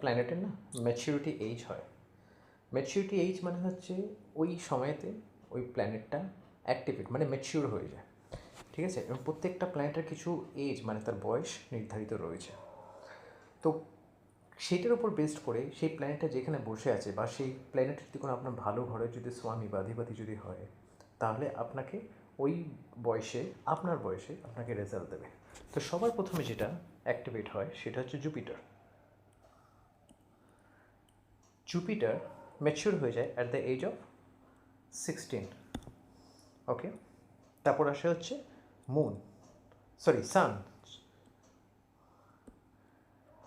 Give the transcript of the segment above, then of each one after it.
প্ল্যানেটের না maturity age হয়। Maturity age মানে হচ্ছে ওই সময়তে ওই প্ল্যানেটটা অ্যাক্টিভেট মানে ম্যাচিউর হয়ে যায়, ঠিক আছে। এবং প্রত্যেকটা প্ল্যানেটের কিছু এজ মানে তার বয়স নির্ধারিত রয়েছে। তো সেটার উপর বেস্ড করে সেই প্ল্যানেটটা যেখানে বসে আছে বা সেই প্ল্যানেট যদি কোনো আপনার ভালো ঘরের যদি স্বামী বা অধিপতি যদি হয়, তাহলে আপনাকে ওই বয়সে আপনার বয়সে আপনাকে রেজাল্ট দেবে। তো সবার প্রথমে যেটা অ্যাক্টিভেট হয় সেটা হচ্ছে জুপিটার। জুপিটার ম্যাচিউর হয়ে যায় অ্যাট দ্য এজ অফ 16। ওকে, তারপর আসে হচ্ছে মুন, সরি সান।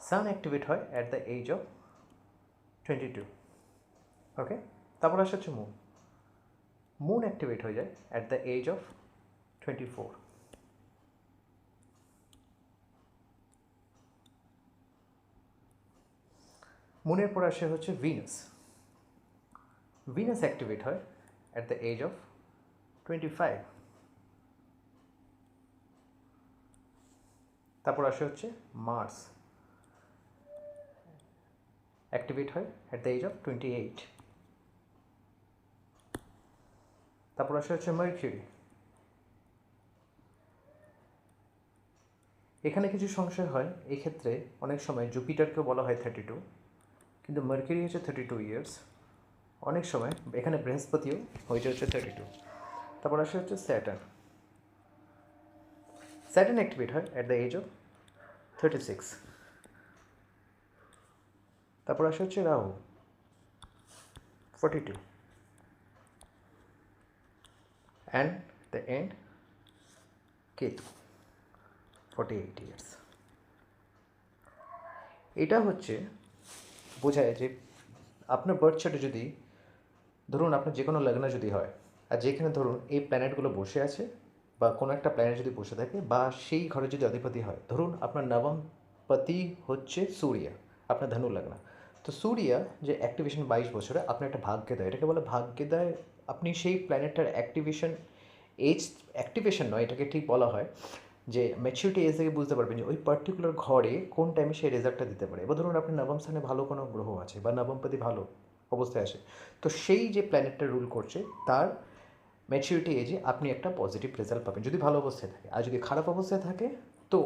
সান অ্যাক্টিভেট হয় অ্যাট দ্য এজ অফ 22। ওকে, তারপর আসে হচ্ছে মুন। মুন অ্যাক্টিভেট হয়ে যায় অ্যাট দ্য এজ অফ 24। মুনের পর আসে হচ্ছে ভিনাস। ভিনাস অ্যাক্টিভেট হয় অ্যাট দ্য এজ অফ 25। তারপর আসে হচ্ছে মার্স, অ্যাক্টিভেট হয় অ্যাট দ্য এজ অফ 28। তারপর আসে হচ্ছে মার্কিউরি। এখানে কিছু সংশয় হয়, এই ক্ষেত্রে অনেক সময় জুপিটারকেও বলা হয় 32, কিন্তু মার্কিউরি হচ্ছে 32 ইয়ার্স। অনেক সময় এখানে বৃহস্পতিও হয়েছে হচ্ছে 32। তারপর আসে হচ্ছে স্যাটার্ন। স্যাটার্ন অ্যাক্টিভেট হয় অ্যাট দ্য এজ অফ 36। তারপর আসে হচ্ছে Rahu, 42। And the end Ketu, 48 years. এটা হচ্ছে বোঝায় যে আপনার বার্থ চার্টে যদি ধরুন আপনার যে কোনো লগ্ন যদি হয়, আর যেখানে ধরুন এই প্ল্যানেটগুলো বসে আছে বা কোনো একটা প্ল্যানেট যদি বসে থাকে বা সেই ঘরে যদি অধিপতি হয়, ধরুন আপনার নবমপতি হচ্ছে সূর্য, আপনার ধনু লগ্ন। তো সূর্য যে অ্যাক্টিভেশন 22 বছরে আপনার একটা ভাগ্য দেয়, এটাকে বলে ভাগ্য দেয়। আপনি সেই প্ল্যানেটটার অ্যাক্টিভেশন এজ, অ্যাক্টিভেশন নয়, এটাকে ঠিক বলা হয় যে ম্যাচিউরিটি এজ থেকে বুঝতে পারবেন যে ওই পার্টিকুলার ঘরে কোন টাইমে সেই রেজাল্টটা দিতে পারে। এবার ধরুন আপনি নবম স্থানে ভালো কোনো গ্রহ আছে বা নবমপতি ভালো অবস্থায় আসে, তো সেই যে প্ল্যানেটটা রুল করছে তার ম্যাচিউরিটি এজে আপনি একটা পজিটিভ রেজাল্ট পাবেন যদি ভালো অবস্থায় থাকে। আর যদি খারাপ অবস্থায় থাকে তো